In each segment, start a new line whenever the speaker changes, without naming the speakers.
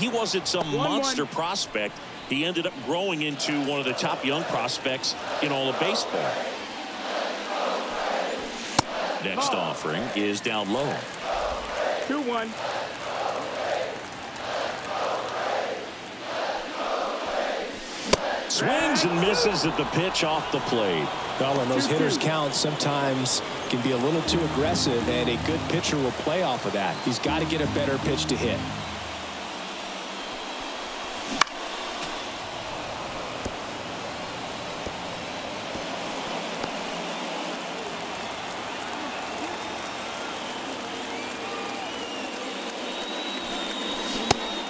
he wasn't some monster prospect. He ended up growing into one of the top young prospects in all of baseball. Next offering is down low.
2-1.
Swings and misses at the pitch off the plate.
Well, and those hitters count sometimes can be a little too aggressive, and a good pitcher will play off of that. He's got to get a better pitch to hit.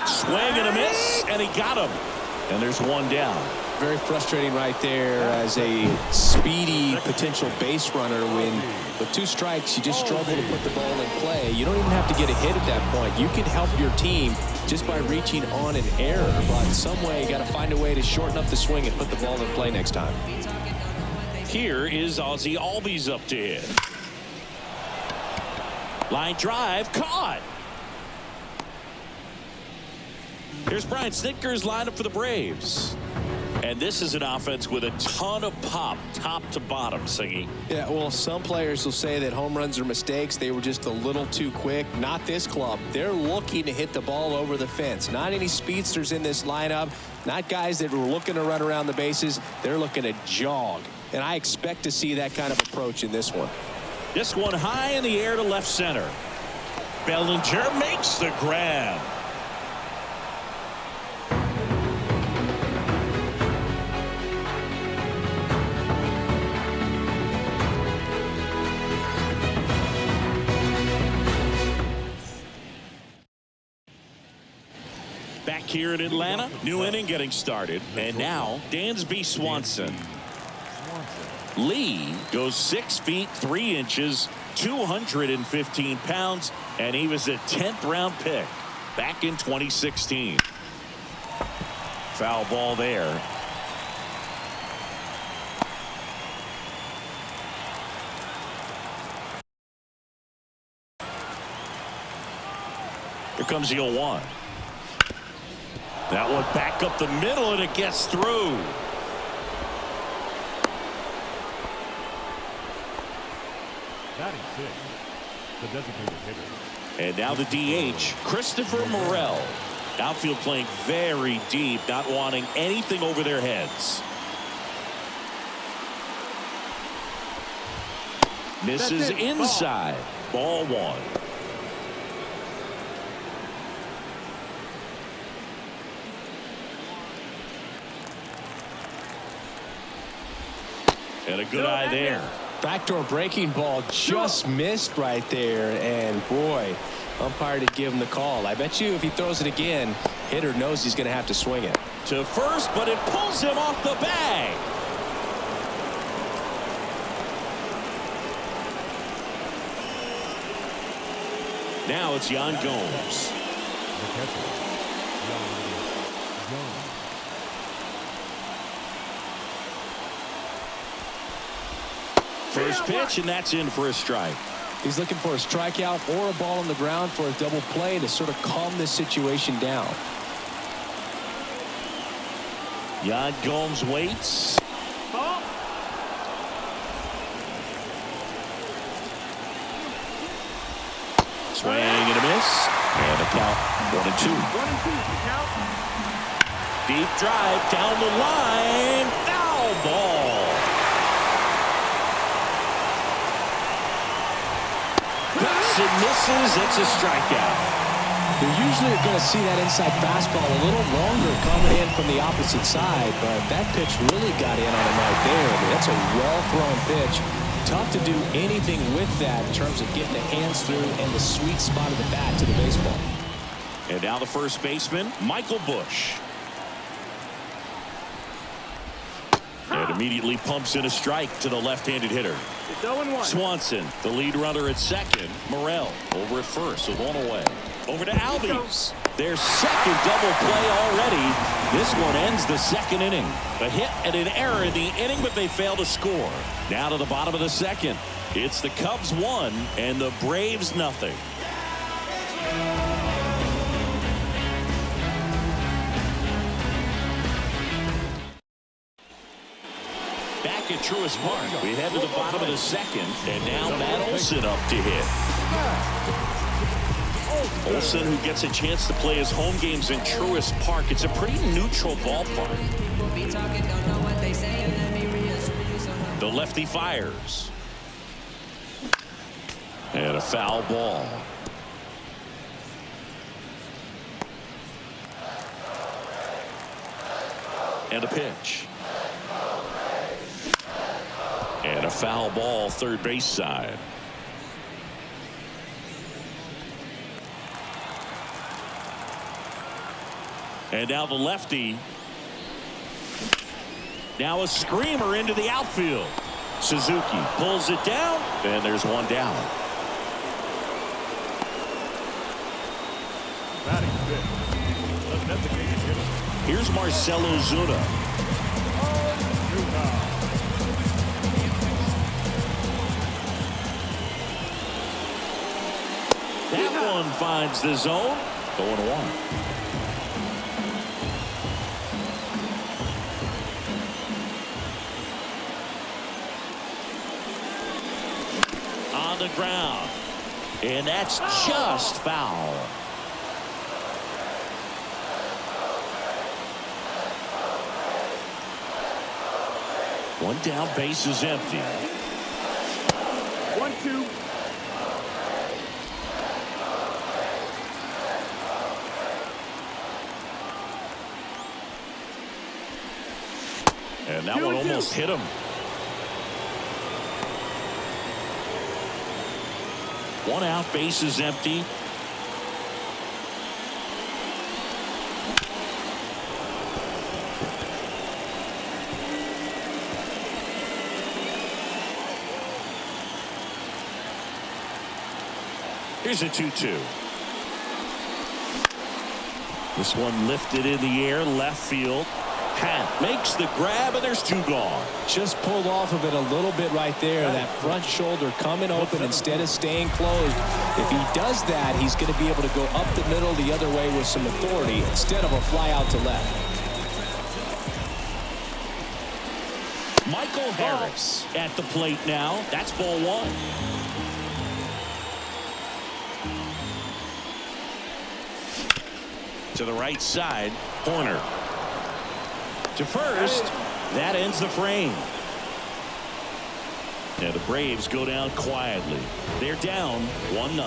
Swing and a miss, and he got him. And there's one down.
Very frustrating right there as a speedy potential base runner when with 2 strikes you just struggle to put the ball in play. You don't even have to get a hit at that point. You can help your team just by reaching on an error, but some way you got to find a way to shorten up the swing and put the ball in play next time.
Here is Ozzie Albies up to hit. Line drive caught. Here's Brian Snitker's lineup for the Braves. And this is an offense with a ton of pop, top to bottom, Siggy.
Yeah, well, some players will say that home runs are mistakes. They were just a little too quick. Not this club. They're looking to hit the ball over the fence. Not any speedsters in this lineup. Not guys that were looking to run around the bases. They're looking to jog. And I expect to see that kind of approach in this one.
This one high in the air to left center. Bellinger makes the grab. Back here in Atlanta, new inning getting started. And now Dansby Swanson. Lee goes 6 feet 3 inches, 215 pounds, and he was a 10th round pick back in 2016. Foul ball there. Here comes the 0-1. That one back up the middle, and it gets through.
Batting 6, the designated hitter.
And now the DH, Christopher Morel. Outfield playing very deep, not wanting anything over their heads. Misses inside. Ball 1. And a good eye there.
Backdoor breaking ball just missed right there, and boy, umpire to give him the call. I bet you if he throws it again, hitter knows he's going to have to swing it.
To first, but it pulls him off the bag. Now it's Yan Gomes. First pitch, and that's in for a strike.
He's looking for a strikeout or a ball on the ground for a double play to sort of calm this situation down.
Yan Gomes waits. Swing and a miss. And a count 1-2.
1-2 count.
Deep drive down the line. Foul ball. And misses. It's a strikeout.
You usually are going to see that inside fastball a little longer coming in from the opposite side, but that pitch really got in on him right there. I mean, that's a well-thrown pitch. Tough to do anything with that in terms of getting the hands through and the sweet spot of the bat to the baseball.
And now the first baseman, Michael Bush. And immediately pumps in a strike to the left-handed hitter.
It's 0-1.
Swanson, the lead runner at second. Morel over at first with one away. Over to Albies. Their second double play already. This one ends the second inning. A hit and an error in the inning, but they fail to score. Now to the bottom of the second. It's the Cubs 1 and the Braves 0. back at Truist Park. We head to the bottom of the second, and now Matt Olson up to hit. Olson, who gets a chance to play his home games in Truist Park. It's a pretty neutral ballpark. The lefty fires. And a foul ball. And a pitch. And a foul ball, third base side. And now the lefty. Now a screamer into the outfield. Suzuki pulls it down, and there's one down.
Batting fifth. The designated hitter.
Here's Marcelo Zuna. That one finds the zone. 0-1. On the ground, and that's just foul. One down, base is empty.
1-2.
And that one almost hit him. One out, base is empty. Here's a 2-2. This one lifted in the air, left field. Pat makes the grab, and there's two gone.
Just pulled off of it a little bit right there. That front shoulder coming open instead of staying closed. If he does that, he's going to be able to go up the middle the other way with some authority instead of a fly out to left.
Michael Harris at the plate now. That's ball one. To the right side, Horner. To first, that ends the frame. And the Braves go down quietly. They're down 1-0.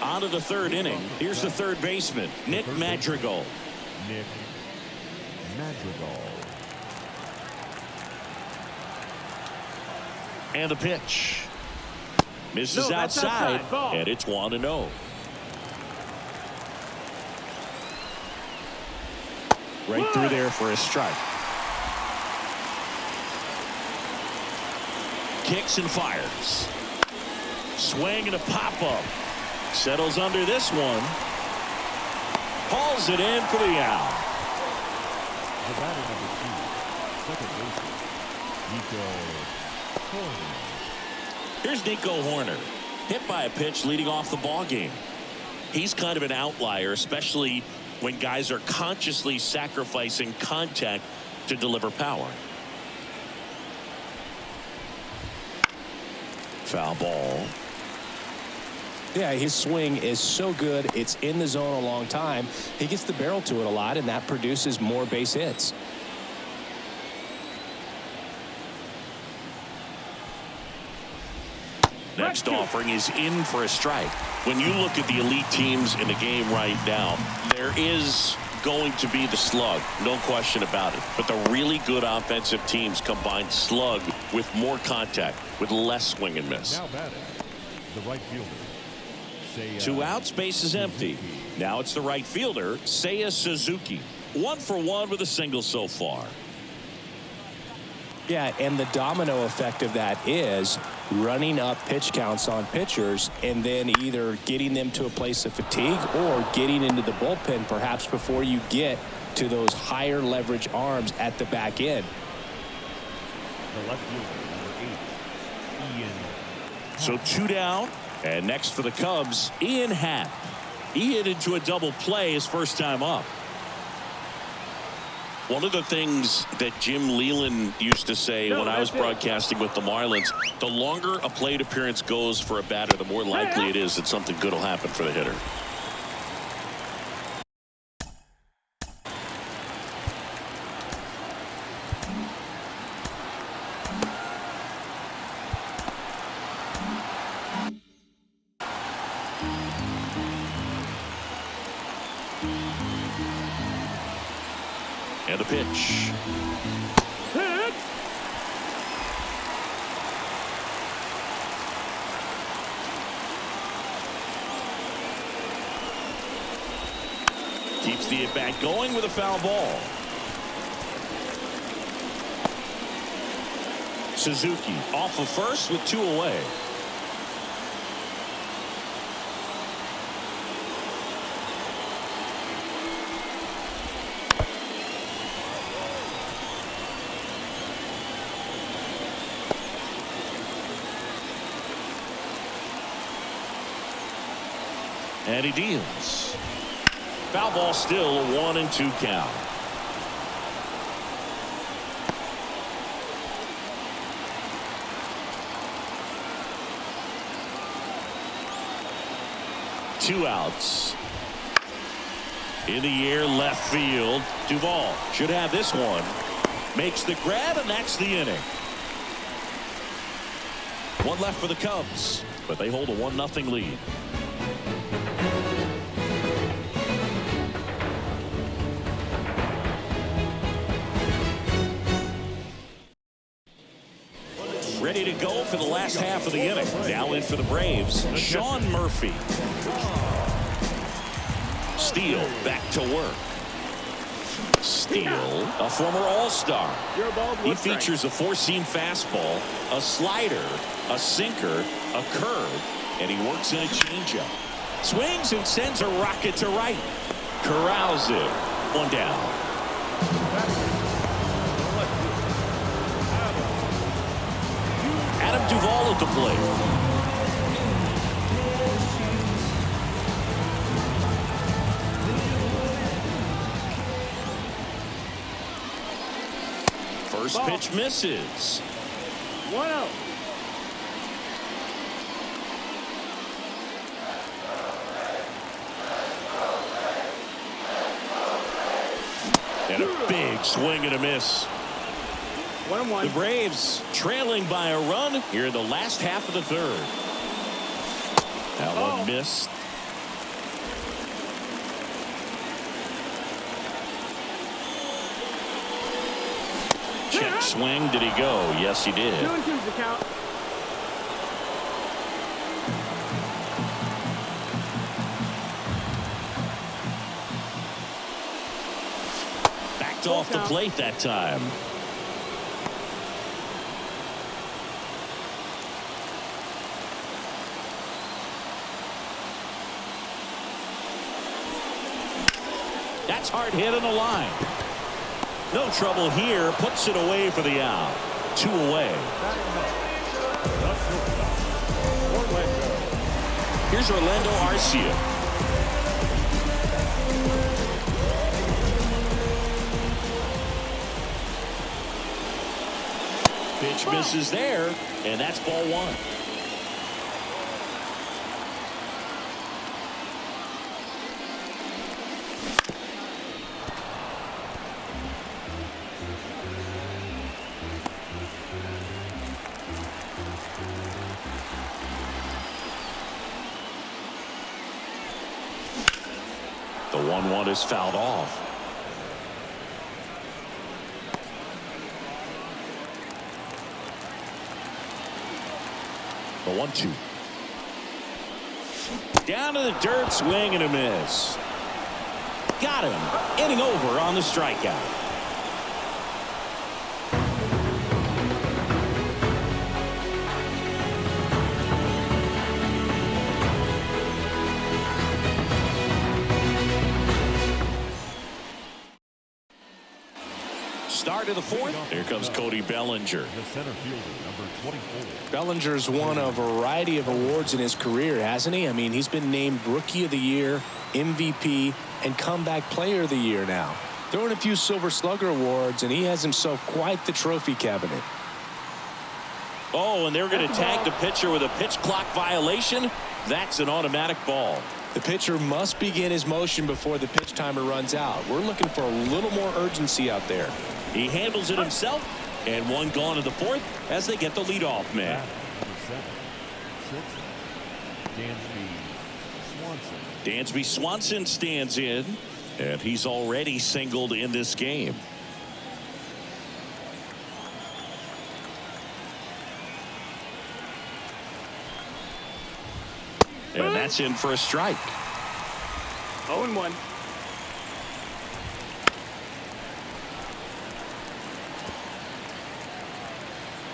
On to the third inning. Here's the third baseman, Nick Madrigal.
Nick Madrigal.
And a pitch. Misses outside, and it's 1-0. Right through there for a strike. Kicks and fires. Swing and a pop-up. Settles under this one. Hauls it in for the out.
The batter number 2, second baseman, Nico Horner.
Here's Nico Horner, hit by a pitch leading off the ball game. He's kind of an outlier, especially when guys are consciously sacrificing contact to deliver power. Foul ball.
Yeah, his swing is so good. It's in the zone a long time. He gets the barrel to it a lot, and that produces more base hits.
Next offering is in for a strike. When you look at the elite teams in the game right now, there is going to be the slug, no question about it. But the really good offensive teams combine slug with more contact, with less swing and miss.
Now batting, the right fielder.
Two outs, base is empty. Now it's the right fielder, Seiya Suzuki. 1 for 1 with a single so far.
Yeah, and the domino effect of that is running up pitch counts on pitchers and then either getting them to a place of fatigue or getting into the bullpen perhaps before you get to those higher leverage arms at the back end.
The left fielder, number 8, Ian.
So 2 down, And next for the Cubs, Ian Happ. He hit into a double play his first time up. One of the things that Jim Leland used to say when I was broadcasting with the Marlins, the longer a plate appearance goes for a batter, the more likely it is that something good will happen for the hitter. And a pitch. Keeps the at-bat going with a foul ball. Suzuki off of first with 2 away. And he deals. Foul ball, still a 1-2 count. Two outs. In the air, left field. Duvall should have this one. Makes the grab, and that's the inning. One left for the Cubs, but they hold a 1-0 lead. Ready to go for the last half of the inning. Now in for the Braves, Sean Murphy. Steele back to work. Steele, a former All-Star. He features a 4-seam fastball, a slider, a sinker, a curve, and he works in a changeup. Swings and sends a rocket to right. Corrals it. One down. Duvall at the plate. First pitch misses.
1-0.
And a big swing and a miss.
1-1.
The Braves trailing by a run here in the last half of the third. That one missed. Check swing. Did he go? Yes, he did.
2-2's the count.
Backed off the plate that time. That's hard hit on the line. No trouble here. Puts it away for the out. 2 away. Here's Orlando Arcia. Pitch misses there, and that's ball 1. The 1-1 is fouled off. The 1-2. Down to the dirt, swing and a miss. Got him. Inning over on the strikeout. start of the fourth. Here comes Cody Bellinger.
The center fielder, number 24.
Bellinger's won a variety of awards in his career, hasn't he? I mean, he's been named Rookie of the Year, MVP, and Comeback Player of the Year now. Throwing a few Silver Slugger awards, and he has himself quite the trophy cabinet.
Oh, and they're going to tag the pitcher with a pitch clock violation. That's an automatic ball.
The pitcher must begin his motion before the pitch timer runs out. We're looking for a little more urgency out there.
He handles it himself, and one gone in the fourth as they get the leadoff man. Dansby Swanson stands in, and he's already singled in this game. And that's in for a strike.
0-1.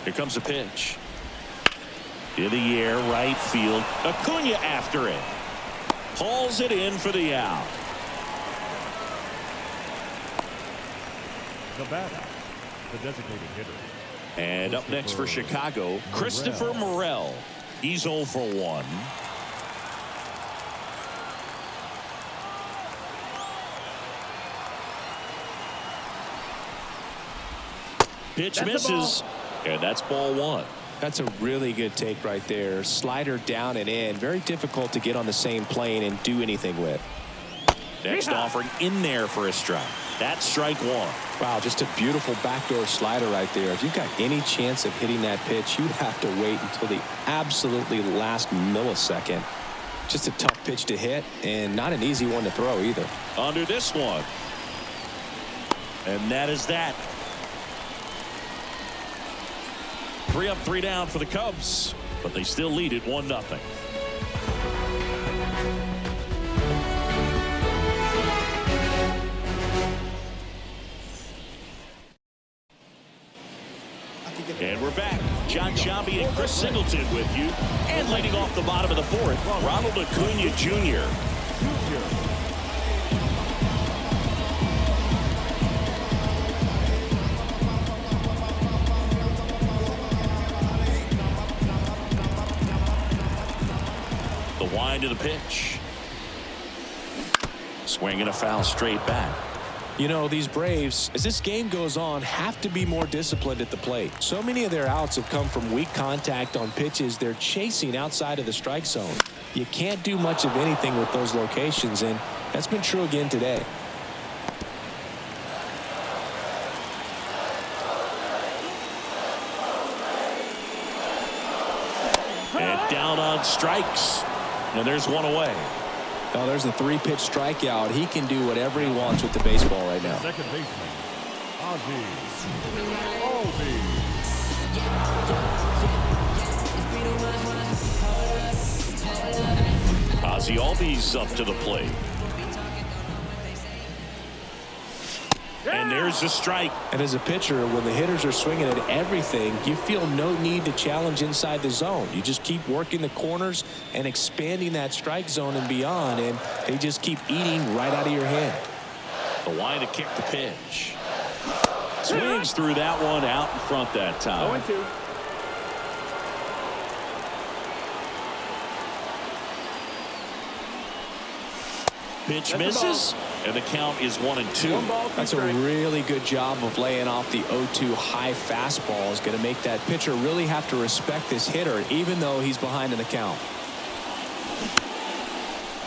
Here comes a pitch. In the air, right field. Acuna after it. Hauls it in for the out.
The batter, the designated hitter.
And up next for Chicago, Christopher Morel. He's 0 for 1. Pitch misses, and that's ball 1.
That's a really good take right there. Slider down and in. Very difficult to get on the same plane and do anything with.
Next offering in there for a strike. That's strike 1.
Wow, just a beautiful backdoor slider right there. If you've got any chance of hitting that pitch, you have to wait until the absolutely last millisecond. Just a tough pitch to hit, and not an easy one to throw either.
Under this one. And that is that. 3 up, 3 down for the Cubs, but they still lead it 1-0. And we're back. John Sciambi and Chris Singleton with you. And leading off the bottom of the fourth, Ronald Acuna Jr. The wind of the pitch. Swing and a foul straight back.
You know, these Braves, as this game goes on, have to be more disciplined at the plate. So many of their outs have come from weak contact on pitches they're chasing outside of the strike zone. You can't do much of anything with those locations, and that's been true again today.
And down on strikes. And there's one away.
Oh, there's a 3-pitch strikeout. He can do whatever he wants with the baseball right now.
Second baseman, Ozzie.
Ozzie Albies up to the plate. And there's a strike.
And as a pitcher, when the hitters are swinging at everything, you feel no need to challenge inside the zone. You just keep working the corners and expanding that strike zone and beyond, and they just keep eating right out of your hand.
The line to kick the pitch. Swings through that one out in front that time.
0-2.
Pitch misses, and the count is 1-2.
That's a really good job of laying off the 0-2 high fastball. Is going to make that pitcher really have to respect this hitter, even though he's behind in the count.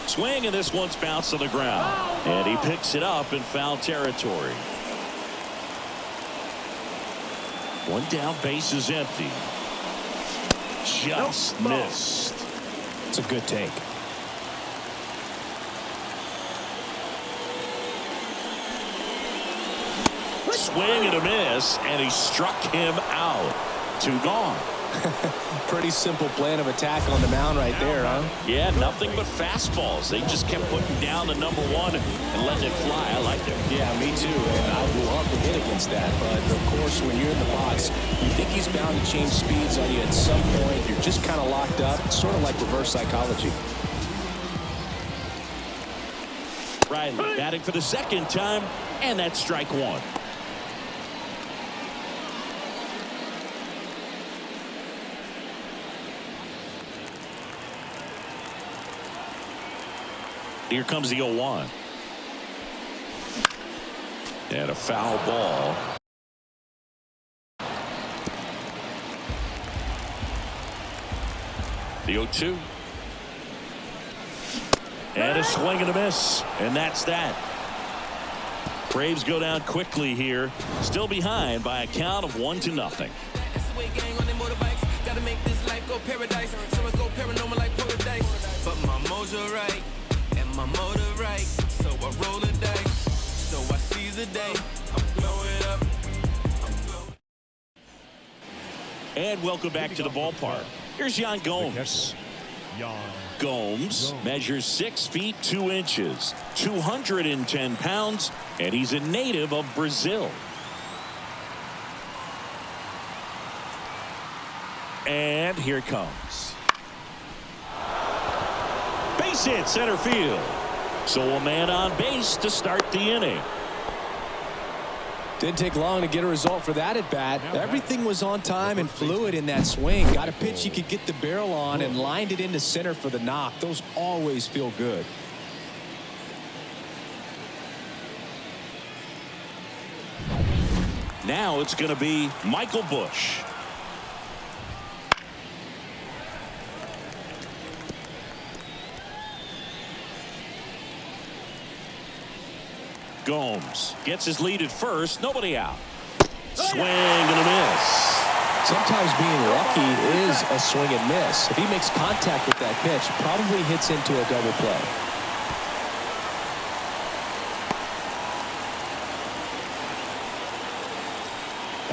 Swing, and this one's bounced to the ground. And he picks it up in foul territory. One down, base is empty. Just missed.
It's a good take.
Swing and a miss, and he struck him out. 2 gone.
Pretty simple plan of attack on the mound right there, huh?
Yeah, nothing but fastballs. They just kept putting down the number 1 and letting it fly. I like it.
Yeah, me too. And I would love to hit against that. But, of course, when you're in the box, you think he's bound to change speeds on you at some point. You're just kind of locked up. It's sort of like reverse psychology.
Riley batting for the second time, and that's strike 1. Here comes the 0-1. And a foul ball. The 0-2. And a swing and a miss. And that's that. Braves go down quickly here. Still behind by a count of 1-0.
Gotta make this life go paradise. So I go paranormal like paradise. But my mojo right and my motor right. So I roll the dice. So I seize the day. I'm blowing up.
And welcome back to the ballpark. Here's Yan Gomes. Gomes measures 6 feet 2 inches, 210 pounds, and he's a native of Brazil. And here it comes. Base hit center field. So a man on base to start the inning.
Didn't take long to get a result for that at bat. Everything was on time and fluid in that swing. Got a pitch he could get the barrel on and lined it into center for the knock. Those always feel good.
Now it's going to be Michael Busch. Gomes gets his lead at first. Nobody out. Swing and a miss.
Sometimes being lucky is a swing and miss. If he makes contact with that pitch, probably hits into a double play.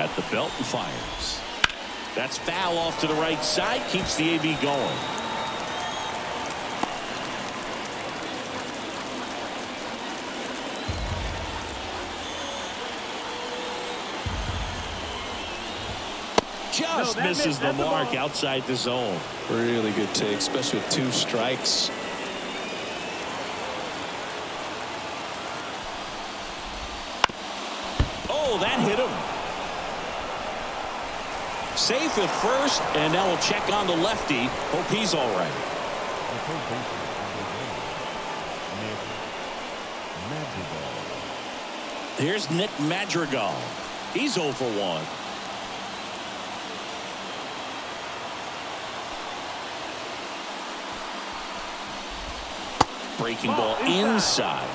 At the belt and fires. That's foul off to the right side. Keeps the AB going. Just misses the mark outside the zone.
Really good take, especially with 2 strikes.
Oh, that hit him. Safe at first, and now we'll check on the lefty. Hope he's all right. Here's Nick Madrigal. He's 0 for 1. Breaking ball inside.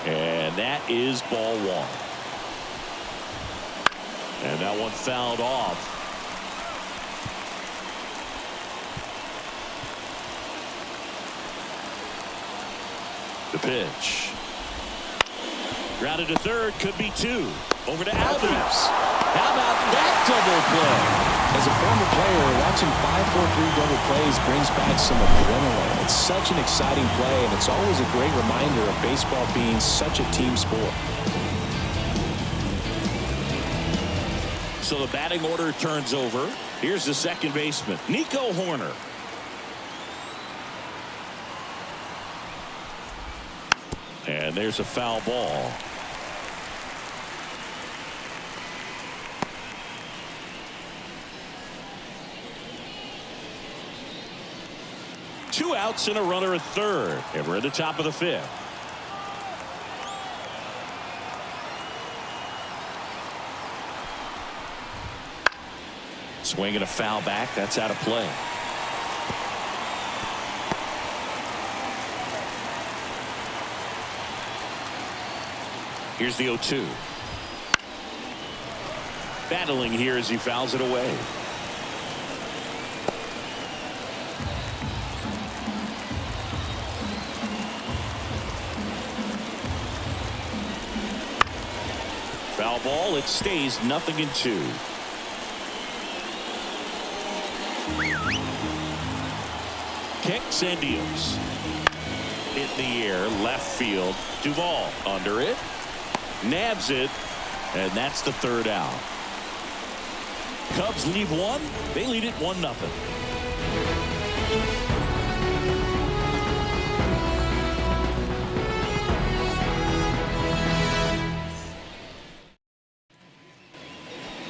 And that is ball 1. And that one fouled off. The pitch. Grounded to third, could be 2. Over to Albies. How about that double play?
As a former player, watching 5-4-3 double plays brings back some adrenaline. It's such an exciting play, and it's always a great reminder of baseball being such a team sport.
So the batting order turns over. Here's the second baseman, Nico Horner. And there's a foul ball. Two outs and a runner at third. And we're at the top of the 5th. Swinging a foul back. That's out of play. Here's the 0-2. Battling here as he fouls it away. Foul ball. It stays 0-2. Kicks and deals. Hit in the air, left field. Duvall under it. Nabs it, and that's the 3rd out. Cubs leave 1. They lead it 1-0.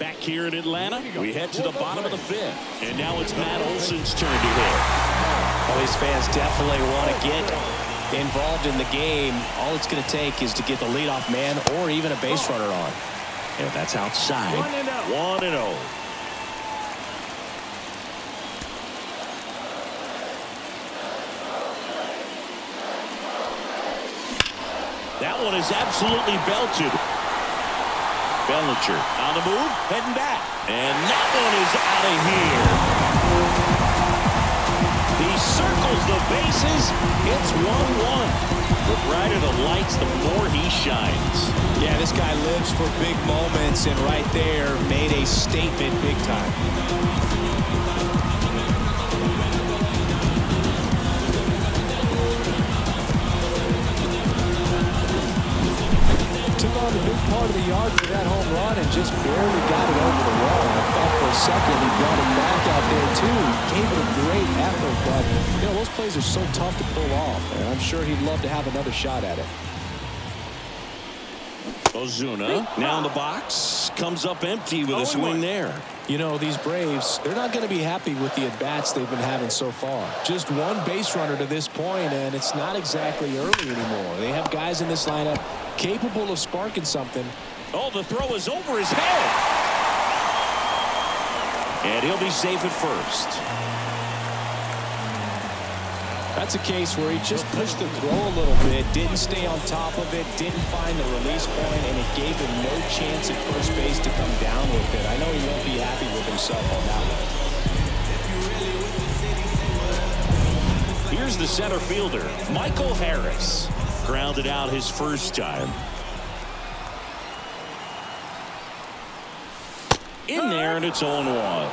Back here in Atlanta, we head to the bottom of the 5th. And now it's Matt Olson's turn to hit.
Well, these fans definitely want to get
involved in the game. All it's going to take is to get the leadoff man or even a base runner on.
And that's outside. 1-0. That one is absolutely belted. Bellinger on the move, heading back. And that one is out of here. He circles the bases. It's 1-1. The brighter the lights, the more he shines.
Yeah, this guy lives for big moments, and right there made a statement big time.
Took on a big part of the yard for that home run and just barely got it over the wall. I thought for a second he brought it back out there too. Gave it a great effort, but you know those plays are so tough to pull off, and I'm sure he'd love to have another shot at it.
Ozuna now in the box, comes up empty with a swing there.
You know, these Braves, they're not going to be happy with the at-bats they've been having so far. Just one base runner to this point, and it's not exactly early anymore. They have guys in this lineup capable of sparking something.
Oh, the throw is over his head. And he'll be safe at first.
That's a case where he just pushed the throw a little bit, didn't stay on top of it, didn't find the release point, and it gave him no chance at first base to come down with it. I know he won't be happy with himself on that one.
Here's the center fielder, Michael Harris. Grounded out his first time. In there, and it's 0-1.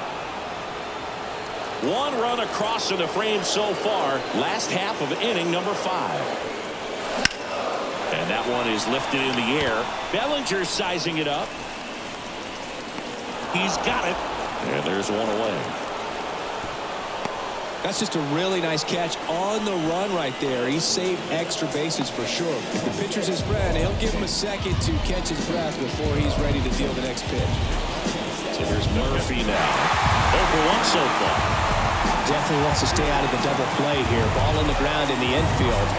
One run across in the frame so far. Last half of inning number 5. And that one is lifted in the air. Bellinger sizing it up. He's got it. And there's one away.
That's just a really nice catch on the run right there. He saved extra bases for sure. If the pitcher's his friend, he'll give him a second to catch his breath before he's ready to deal the next pitch.
So here's Murphy now. 0-1 so far.
Definitely wants to stay out of the double play here. Ball on the ground in the infield.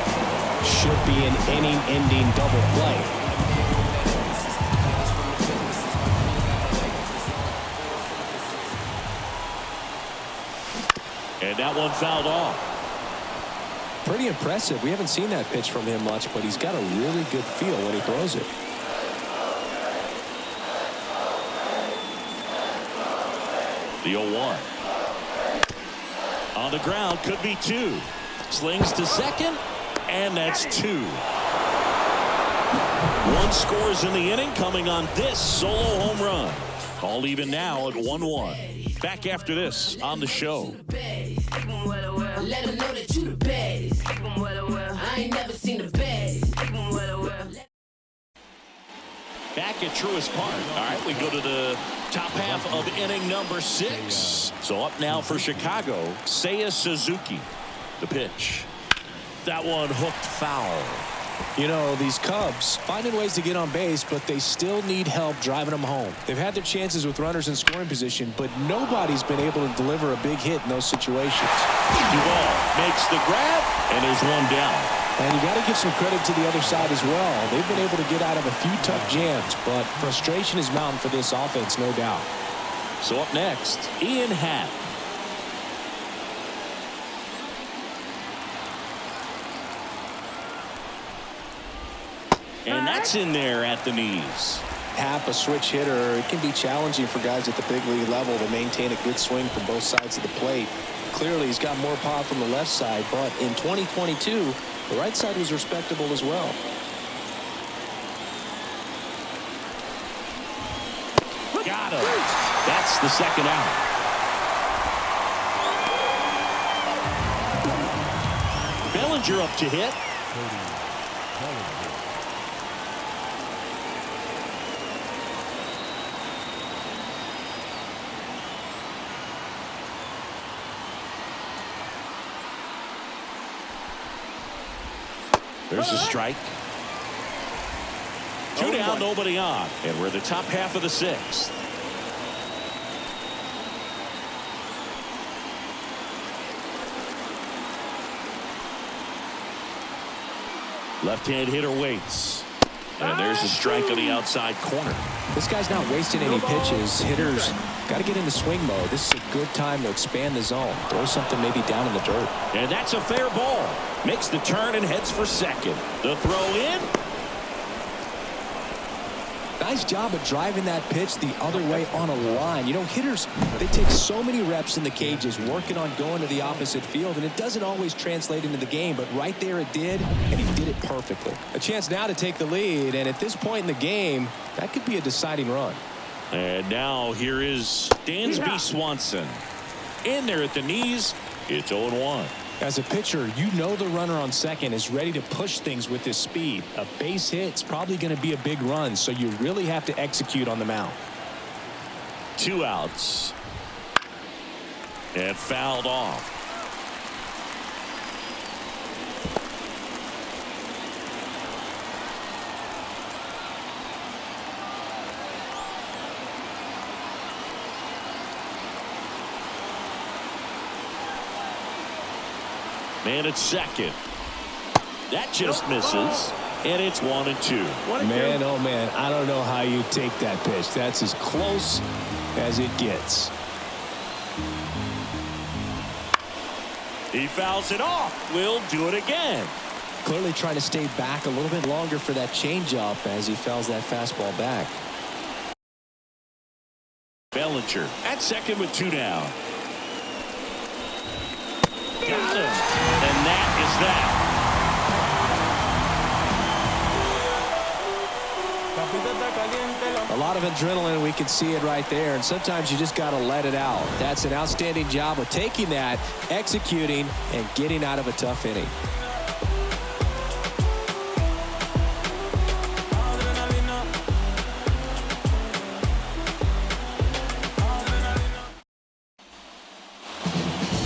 Should be an inning-ending double play.
And that one fouled off.
Pretty impressive. We haven't seen that pitch from him much, but he's got a really good feel when he throws it.
The 0-1. On the ground, could be 2. Slings to second, and that's 2. 1 scores in the inning, coming on this solo home run. All even now at 1-1. Back after this on the show.
Let them know that you the baddest. I ain't never seen the baddest.
Back at Truist Park. All right, we go to the top half of inning number 6. So up now for Chicago, Seiya Suzuki. The pitch. That one hooked foul.
You know, these Cubs finding ways to get on base, but they still need help driving them home. They've had their chances with runners in scoring position, but nobody's been able to deliver a big hit in those situations.
Duvall makes the grab, and there's one down.
And you got to give some credit to the other side as well. They've been able to get out of a few tough jams, but frustration is mounting for this offense, no doubt.
So up next, Ian Happ. And that's in there at the knees.
Happ, a switch hitter, it can be challenging for guys at the big league level to maintain a good swing from both sides of the plate. Clearly, he's got more power from the left side, but in 2022, the right side was respectable as well.
Got him. That's the second out. Bellinger up to hit. There's a strike. 2 down, nobody on. And we're the top half of the 6th. Left-hand hitter waits. And there's a strike on the outside corner.
This guy's not wasting any pitches. Hitters got to get into swing mode. This is a good time to expand the zone. Throw something maybe down in the dirt.
And that's a fair ball. Makes the turn and heads for second. The throw in.
Nice job of driving that pitch the other way on a line. You know, hitters, they take so many reps in the cages working on going to the opposite field, and it doesn't always translate into the game, but right there it did, and he did it perfectly. A chance now to take the lead, and at this point in the game, that could be a deciding run.
And now here is Dansby Swanson. In there at the knees. It's 0-1.
As a pitcher, you know the runner on second is ready to push things with his speed. A base hit's probably going to be a big run, so you really have to execute on the mound.
2 outs. And fouled off. Man at second. That just misses. And it's 1-2.
Man, oh man, I don't know how you take that pitch. That's as close as it gets.
He fouls it off. Will do it again.
Clearly trying to stay back a little bit longer for that changeup as he fouls that fastball back.
Bellinger at second with 2 down. Got him. And that is that.
A lot of adrenaline, we can see it right there, and sometimes you just got to let it out. That's an outstanding job of taking that, executing, and getting out of a tough inning.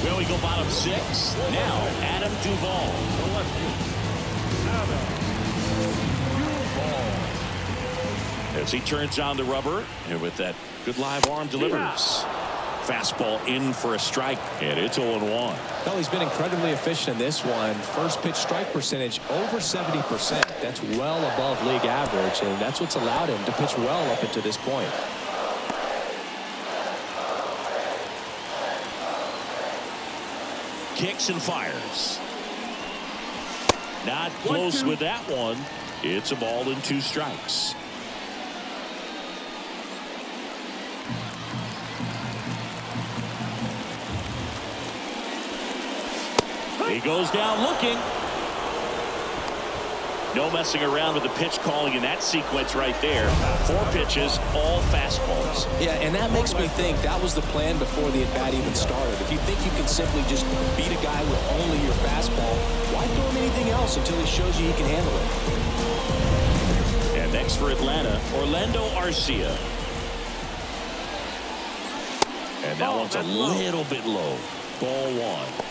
Well, we go bottom 6. Now, Adam Duvall. As he turns on the rubber, and with that good live arm delivers. Fastball in for a strike, and it's 0-1.
Well, he's been incredibly efficient in this one. First pitch strike percentage over 70%. That's well above league average, and that's what's allowed him to pitch well up until this point.
Kicks and fires. Not close with that one. It's a ball and 2 strikes. He goes down looking. No messing around with the pitch calling in that sequence right there. 4 pitches, all fastballs.
Yeah, and that makes me think that was the plan before the at-bat even started. If you think you can simply just beat a guy with only your fastball, why throw him anything else until he shows you he can handle it?
And next for Atlanta, Orlando Arcia. And that one's a little bit low. Ball 1.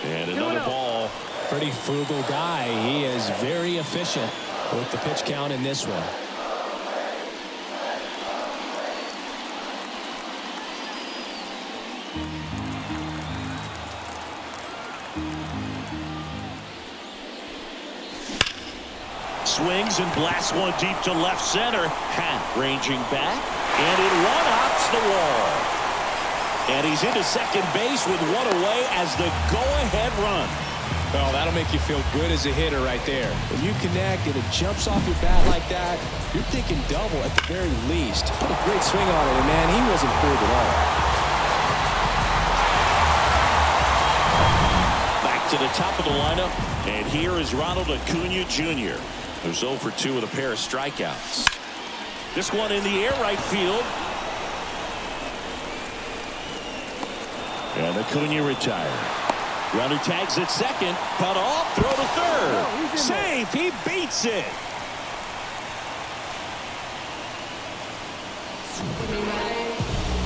And another ball.
Pretty frugal guy. He is very efficient with the pitch count in this one.
Swings and blasts one deep to left center. Hat ranging back. And it one-hops the wall. And he's into second base with 1 away as the go-ahead run.
Well, that'll make you feel good as a hitter right there. When you connect and it jumps off your bat like that, you're thinking double at the very least. What a great swing on it, and man, he wasn't fooled at all.
Back to the top of the lineup, and here is Ronald Acuna Jr., who's 0 for 2 with a pair of strikeouts. This one in the air right field. And Acuna retired. Runner tags at second. Cut off. Throw to third. Safe. He beats it.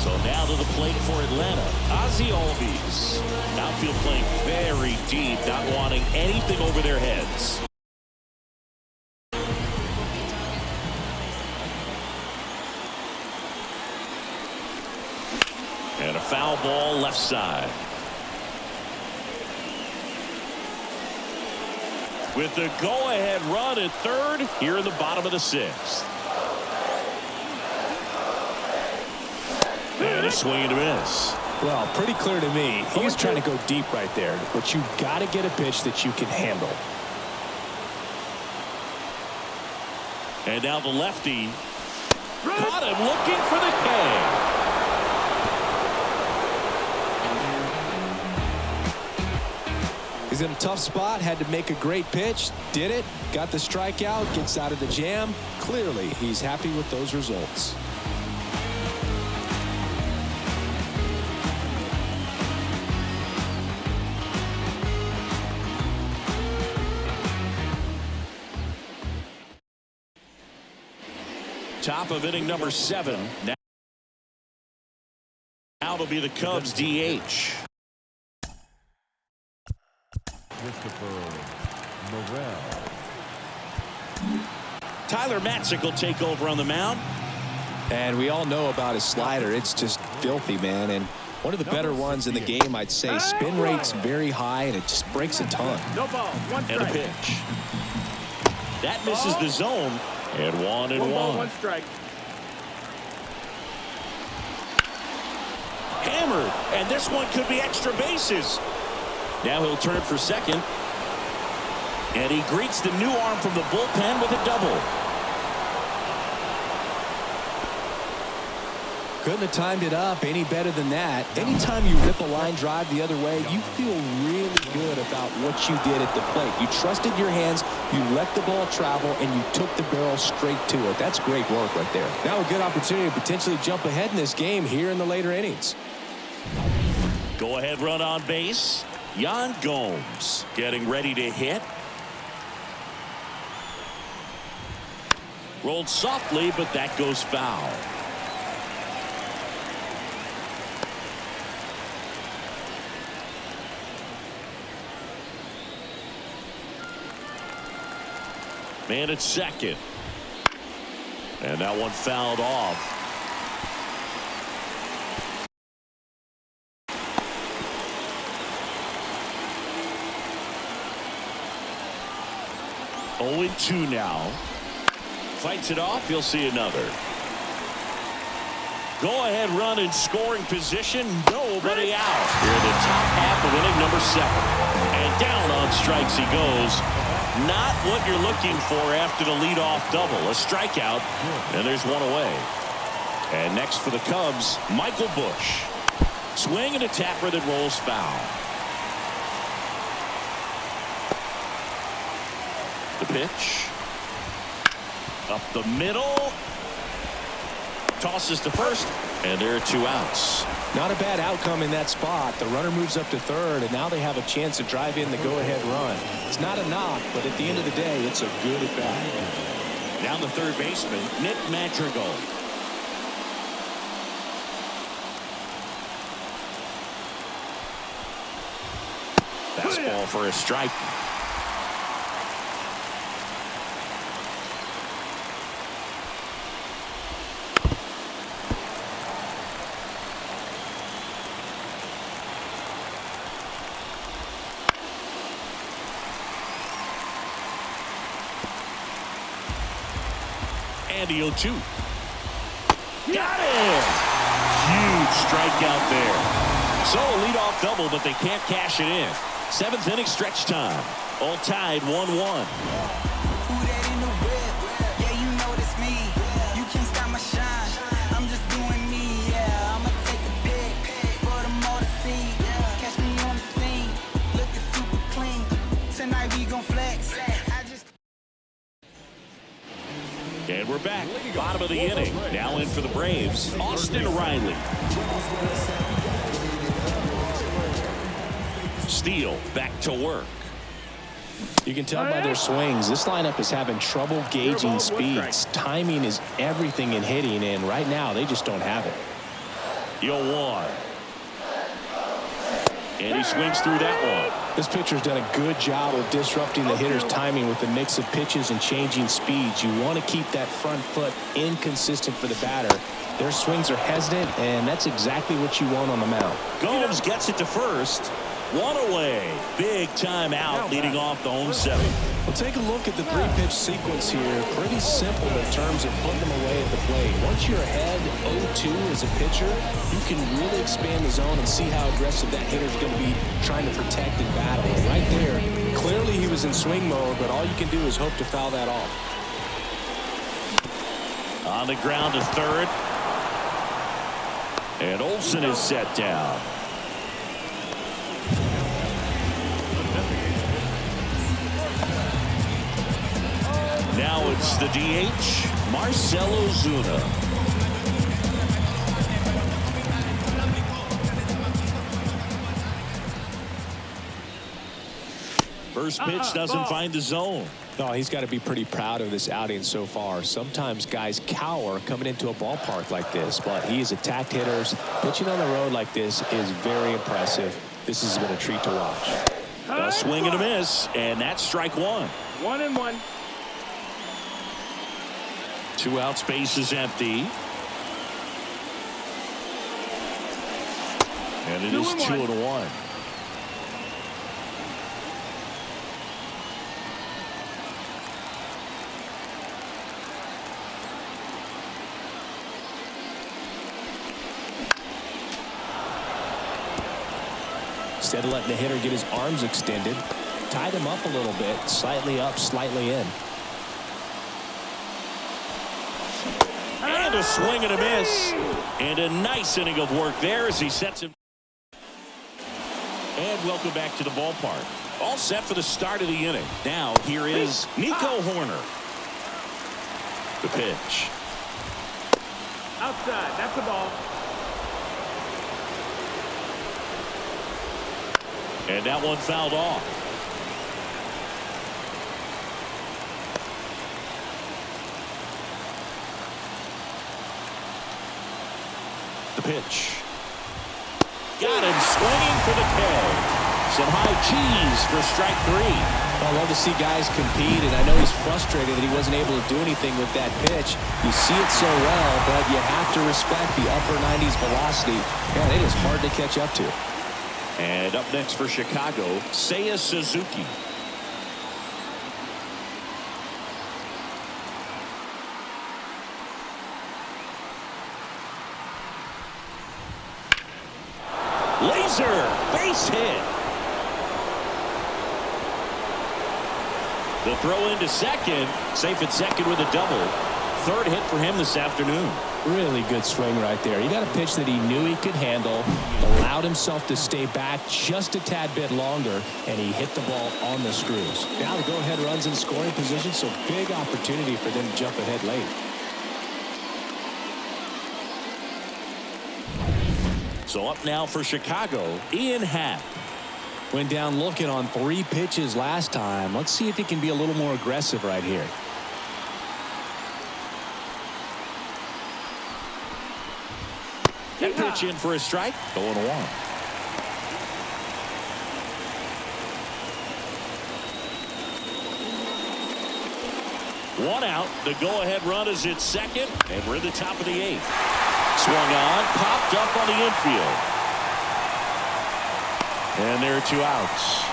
So now to the plate for Atlanta. Ozzie Albies. Outfield playing very deep, not wanting anything over their heads. Foul ball left side. With the go-ahead run at third here in the bottom of the sixth. And a swing and a miss.
Well, pretty clear to me. He was trying to go deep right there, but you got to get a pitch that you can handle.
And now the lefty caught him looking for the K.
He's in a tough spot, had to make a great pitch, did it, got the strikeout, gets out of the jam. Clearly, he's happy with those results.
Top of inning number 7. Now it'll be the Cubs DH. Tyler Matzik will take over on the mound.
And we all know about his slider. It's just filthy, man. And one of the better ones in the game, I'd say. Spin rate's very high, and it just breaks a ton.
No ball. One strike.
And a pitch. That misses the zone. And 1-1.
One ball, one strike.
Hammered. And this one could be extra bases. Now he'll turn for second. And he greets the new arm from the bullpen with a double.
Couldn't have timed it up any better than that. Anytime you rip a line drive the other way, you feel really good about what you did at the plate. You trusted your hands, you let the ball travel, and you took the barrel straight to it. That's great work right there. Now a good opportunity to potentially jump ahead in this game here in the later innings.
Go ahead run on base. Yan Gomes getting ready to hit. Rolled softly, but that goes foul. Man at second. And that one fouled off. Oh, 2 now. Fights it off. You'll see another. Go ahead run in scoring position. Nobody out. Here in the top half of inning number 7. And down on strikes he goes. Not what you're looking for after the leadoff double. A strikeout. And there's one away. And next for the Cubs, Michael Busch. Swing and a tapper that rolls foul. The pitch. Up the middle. Tosses to first. And there are 2 outs.
Not a bad outcome in that spot. The runner moves up to third, and now they have a chance to drive in the go-ahead run. It's not a knock, but at the end of the day, it's a good at-bat.
Now the third baseman, Nick Madrigal. Fastball for a strike. And the 0-2. Got him! Huge strikeout there. So a leadoff double, but they can't cash it in. 7th inning stretch time. All tied 1-1.
Who that in the whip? Yeah, you know it's me. You can't stop my shine. I'm just doing me, yeah. I'ma take a pic for them all to see. Catch me on the scene, looking super clean. Tonight we gon' flex.
And we're back. Bottom of the inning. Now in for the Braves, Austin Riley. Steele back to work.
You can tell by their swings, this lineup is having trouble gauging speeds. Timing is everything in hitting, and right now they just don't have it.
0-1. And he swings through that one.
This pitcher's done a good job of disrupting the hitter's timing with the mix of pitches and changing speeds. You want to keep that front foot inconsistent for the batter. Their swings are hesitant, and that's exactly what you want on the mound.
Gomes gets it to first. One away. Big time out leading off the home seven.
Well, take a look at the three-pitch sequence here. Pretty simple in terms of putting them away at the plate. Once you're ahead 0-2 as a pitcher, you can really expand the zone and see how aggressive that hitter's going to be trying to protect and battle. And right there, clearly he was in swing mode, but all you can do is hope to foul that off.
On the ground to third. And Olsen is set down. Now it's the DH, Marcell Ozuna. First pitch doesn't find the zone.
No, he's got to be pretty proud of this outing so far. Sometimes guys cower coming into a ballpark like this, but he has attacked hitters. Pitching on the road like this is very impressive. This has been a treat to watch.
A swing and a miss, and that's strike one.
1-1.
2 outs, base is empty. And it is 2-1.
Instead of letting the hitter get his arms extended, tied him up a little bit, slightly up, slightly in.
And a swing and a miss. And a nice inning of work there as he sets him. And welcome back to the ballpark. All set for the start of the inning. Now here is Nico Horner. The pitch.
Outside. That's the ball.
And that one fouled off. The pitch. Got him swinging for the K. Some high cheese for strike three.
I love to see guys compete, and I know he's frustrated that he wasn't able to do anything with that pitch. You see it so well, but you have to respect the upper 90s velocity. Man, it is hard to catch up to.
And up next for Chicago, Seiya Suzuki. Laser base hit. The throw into second. Safe at second with a double. Third hit for him this afternoon.
Really good swing right there. He got a pitch that he knew he could handle, allowed himself to stay back just a tad bit longer, and he hit the ball on the screws. Now the go-ahead runs in scoring position, so big opportunity for them to jump ahead late.
So up now for Chicago, Ian Happ.
Went down looking on 3 pitches last time. Let's see if he can be a little more aggressive right here.
That pitch in for a strike. 0-1. One out. The go-ahead run is at second, and we're at the top of the 8th. Swung on, popped up on the infield. And there are 2 outs.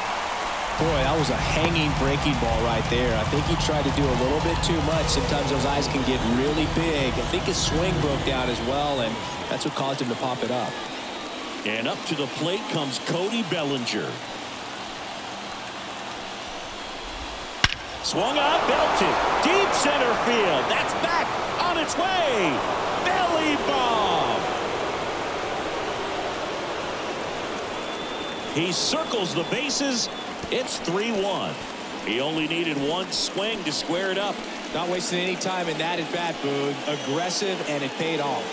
Boy, that was a hanging breaking ball right there. I think he tried to do a little bit too much. Sometimes those eyes can get really big. I think his swing broke down as well, and that's what caused him to pop it up.
And up to the plate comes Cody Bellinger. Swung on, belted. Deep center field. That's back on its way. Belly bomb. He circles the bases. It's 3-1. He only needed 1 swing to square it up.
Not wasting any time in that at bat, Boog. Aggressive, and it paid off.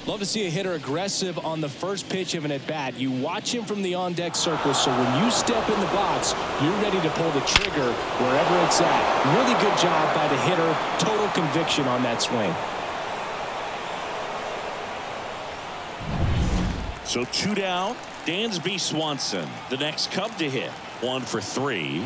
Love to see a hitter aggressive on the first pitch of an at-bat. You watch him from the on-deck circle, so when you step in the box, you're ready to pull the trigger wherever it's at. Really good job by the hitter. Total conviction on that swing.
So 2 down. Dansby Swanson, the next Cub to hit. 1 for 3.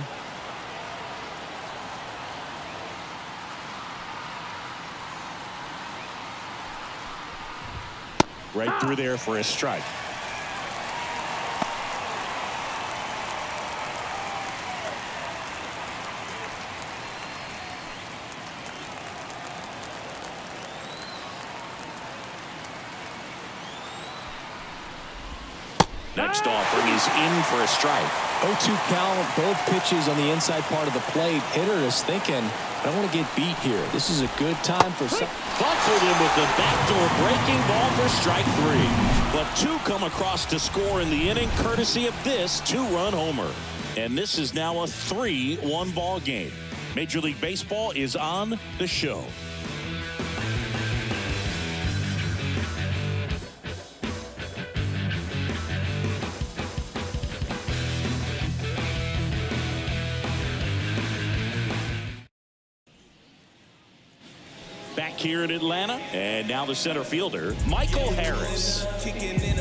Right through there for a strike. Next offering is in for a strike.
0-2 count, both pitches on the inside part of the plate. Hitter is thinking, I don't want to get beat here. This is a good time for some.
Buckled him with the backdoor breaking ball for strike 3. But 2 come across to score in the inning courtesy of this 2-run homer. And this is now a 3-1 ball game. Major League Baseball is on the show. Back here in Atlanta, and now the center fielder, Michael Harris.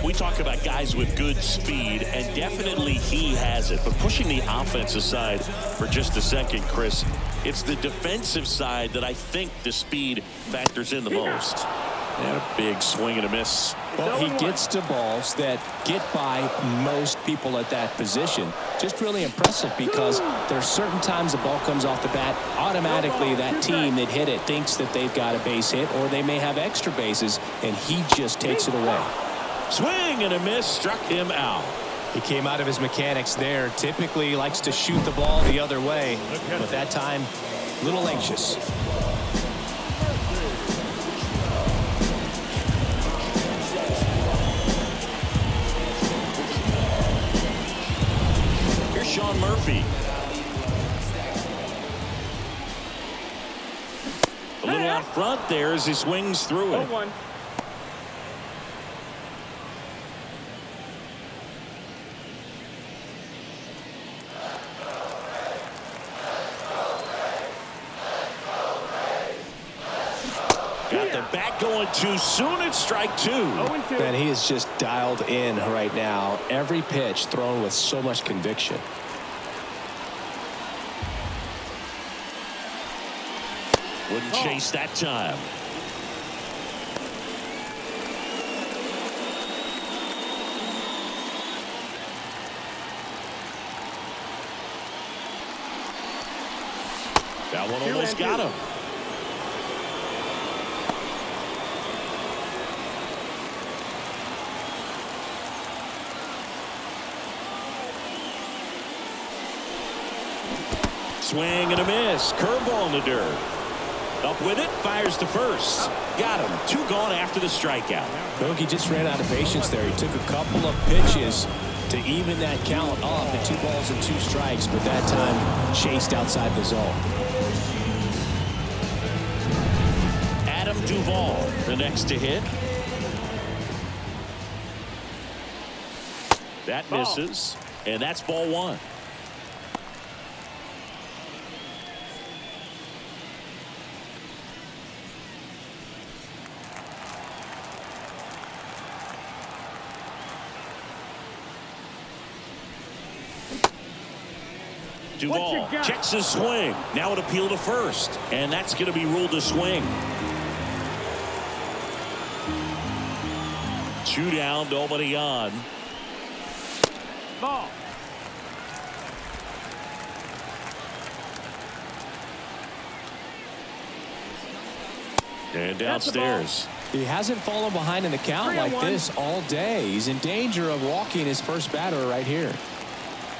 We talk about guys with good speed, and definitely he has it. But pushing the offense aside for just a second, Chris, it's the defensive side that I think the speed factors in the most. And a big swing and a miss.
Well, he gets to balls that get by most people at that position. Just really impressive because there's certain times the ball comes off the bat, automatically that team that hit it thinks that they've got a base hit or they may have extra bases, and he just takes it away.
Swing and a miss, struck him out.
He came out of his mechanics there. Typically he likes to shoot the ball the other way, but that time a little anxious.
Sean Murphy. A little out front there as he swings through it.
0-1.
Got the bat going too soon. It's strike 2.
0-2.
Man, he is just dialed in right now. Every pitch thrown with so much conviction.
Wouldn't chase that time. That one almost got him. Swing and a miss. Curveball in the dirt. Up with it, fires to first. Got him. 2 gone after the strikeout.
Bogey just ran out of patience there. He took a couple of pitches to even that count up at 2 balls and 2 strikes, but that time chased outside the zone.
Adam Duvall, the next to hit. That misses, and that's ball 1. Duvall checks his swing. Now an appeal to first, and that's going to be ruled a swing. 2 down, nobody on.
Ball.
And downstairs.
He hasn't fallen behind in the count like this all day. He's in danger of walking his first batter right here.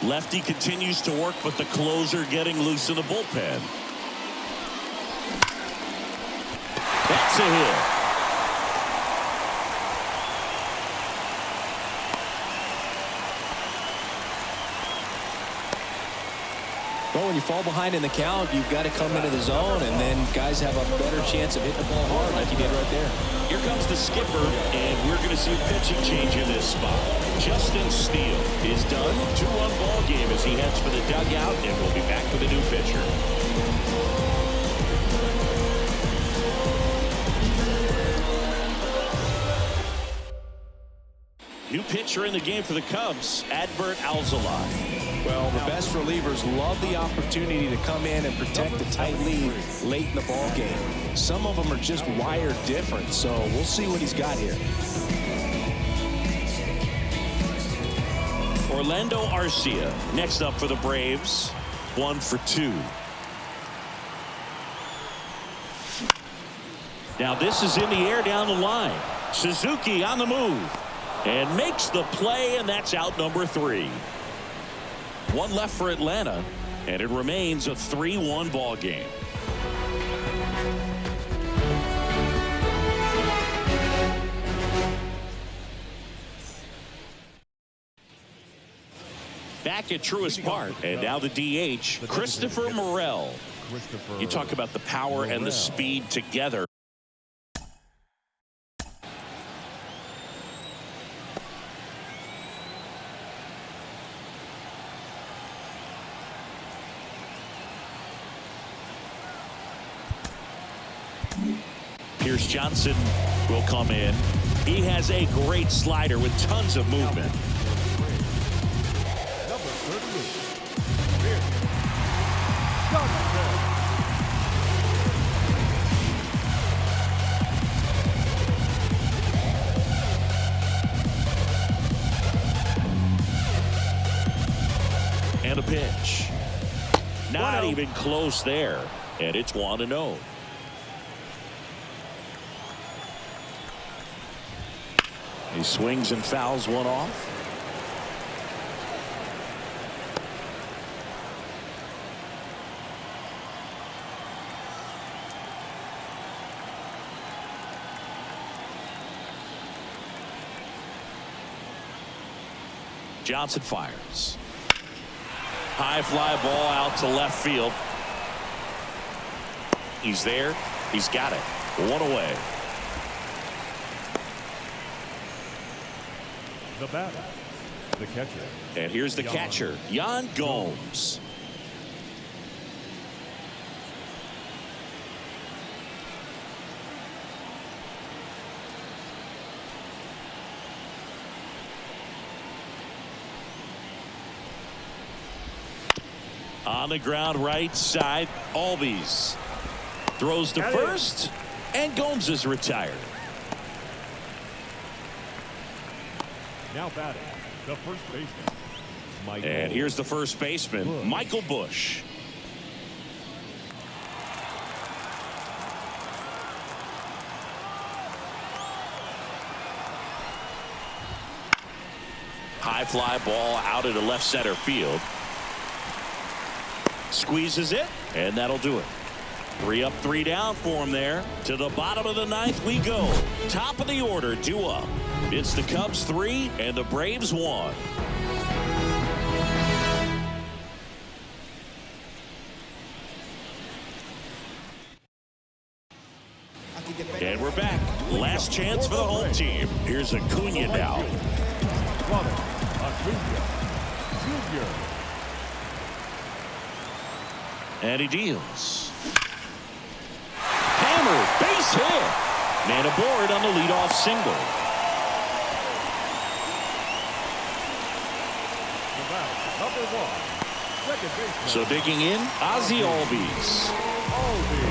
Lefty continues to work, but the closer getting loose in the bullpen. That's a hit.
Well, when you you fall behind in the count, you've got to come into the zone, and then guys have a better chance of hitting the ball hard like he did right there.
Here comes the skipper, and we're going to see a pitching change in this spot. Justin Steele is done. 2-1 ball game as he heads for the dugout, and we'll be back with a new pitcher. New pitcher in the game for the Cubs, Adbert Alzolay.
Well, the best relievers love the opportunity to come in and protect a tight lead late in the ball game. Some of them are just wired different, so we'll see what he's got here.
Orlando Arcia next up for the Braves. 1 for 2. Now this is in the air down the line. Suzuki on the move and makes the play, and that's out number 3. 1 left for Atlanta, and it remains a 3-1 ball game. Back at Truist Park, and now the DH, Christopher Morel. You talk about the power and the speed together. Pierce Johnson will come in. He has a great slider with tons of movement.
Number 38. Pierce Johnson.
And a pitch. Not even close there. And it's 1-0. He swings and fouls one off. Johnson fires. High fly ball out to left field. He's there. He's got it. 1 away.
The batter, the catcher.
And here's the catcher, Yan Gomes. On the ground right side, Albies throws to first, and Gomes is retired.
Now batting, the first baseman, Michael.
And here's the first baseman, Michael Bush. High fly ball out into left center field. Squeezes it, and that'll do it. 3 up, 3 down for him there. To the bottom of the 9th we go. Top of the order, 2 up. It's the Cubs 3 and the Braves 1. And we're back. Last chance for the home team. Here's Acuna now.
Ronald Acuna Jr.
And he deals. Hammer, base hit. Man aboard on the leadoff single.
Number 1, second baseman.
So digging in, Ozzie Albies.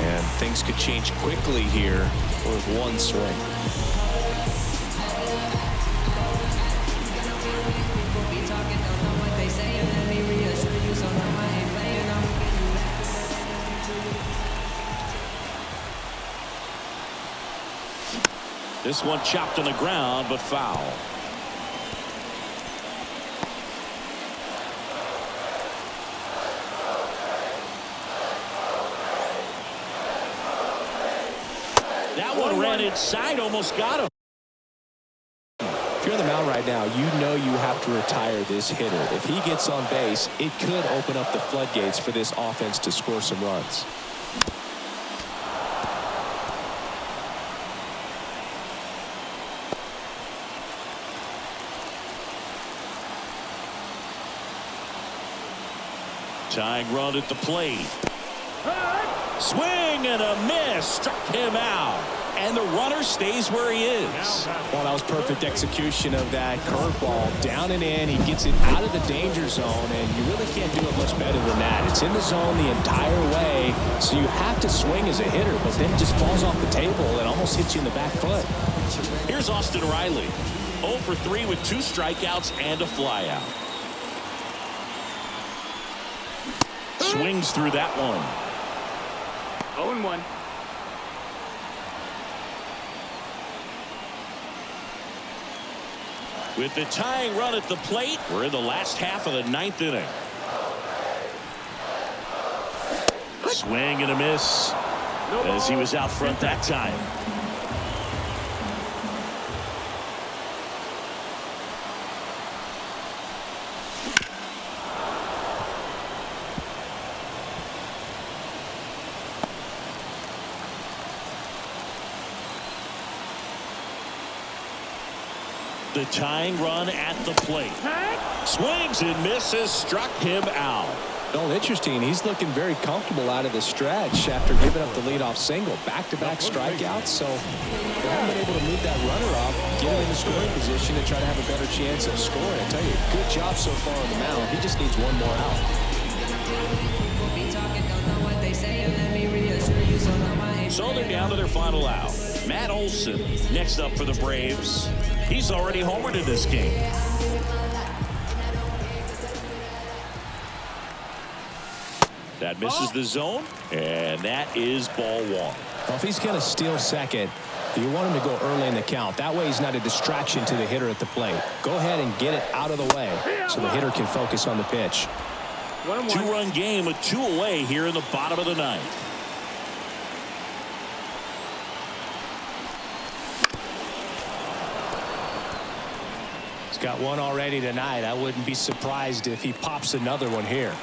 And things could change quickly here with 1 swing.
This one chopped on the ground, but foul. That one ran inside, almost got him.
you're on the mound right now, you know you have to retire this hitter. If he gets on base, it could open up the floodgates for this offense to score some runs.
Tying run at the plate. Swing and a miss. Struck him out. And the runner stays where he is.
Well, that was perfect execution of that curveball. Down and in. He gets it out of the danger zone, and you really can't do it much better than that. It's in the zone the entire way, so you have to swing as a hitter, but then it just falls off the table and almost hits you in the back foot.
Here's Austin Riley. 0 for 3 with 2 strikeouts and a flyout. Swings through that one.
0-1.
With the tying run at the plate, we're in the last half of the 9th inning. Swing and a miss as he was out front that time. The tying run at the plate. Swings and misses. Struck him out.
Well, interesting. He's looking very comfortable out of the stretch after giving up the leadoff single. Back-to-back strikeouts, so they haven't been able to move that runner up, get him in the scoring position, and try to have a better chance of scoring. I tell you, good job so far on the mound. He just needs one more out.
So they're down to their final out. Matt Olson next up for the Braves. He's already homered in this game. That misses the zone, and that is ball 1.
Well, if he's going to steal second, you want him to go early in the count. That way he's not a distraction to the hitter at the plate. Go ahead and get it out of the way so the hitter can focus on the pitch.
1-1.
2-run game with 2 away here in the bottom of the 9th.
Got one already tonight. I wouldn't be surprised if he pops another one here.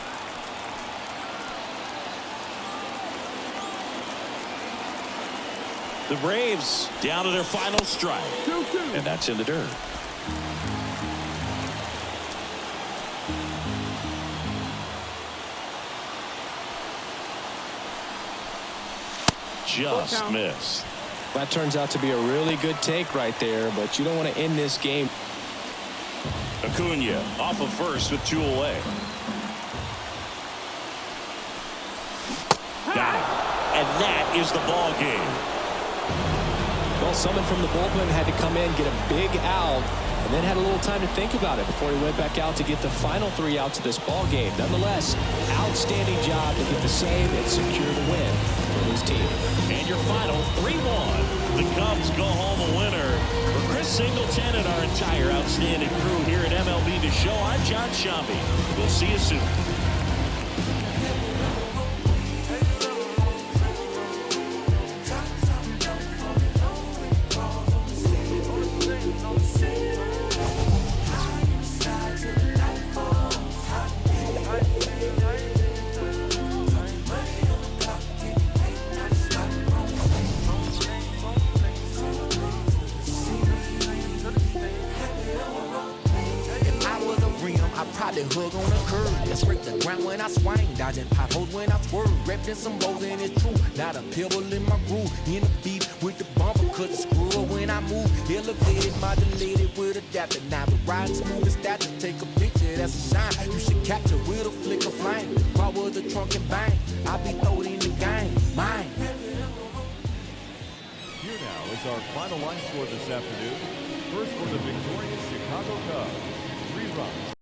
The Braves down to their final strike. And that's in the dirt. Just missed.
That turns out to be a really good take right there, but you don't want to end this game.
Acuna off of first with 2 away. Got it. And that is the ball game.
Well, someone from the bullpen had to come in, get a big out, and then had a little time to think about it before he went back out to get the final 3 outs of this ball game. Nonetheless, outstanding job to get the save and secure the win for his team.
And your final 3-1. The Cubs go home a winner. For Chris Singleton and our entire outstanding crew here at MLB The Show, I'm John Shambi. We'll see you soon.
Hug on the curb, and scrape the ground when I swing, dodging potholes when I swerve, wrapped in some bows and it's true, not a pebble in my groove, in the beat with the bumper, cause it's screw when I move, elevated, modulated with adapter, now the riding smooth and stat to take a picture, that's a sign, you should capture with a flick of flame, power the trunk and bang, I be throwed in the game, mine.
Here now is our final line score this afternoon. First for the victorious Chicago Cubs, 3 runs.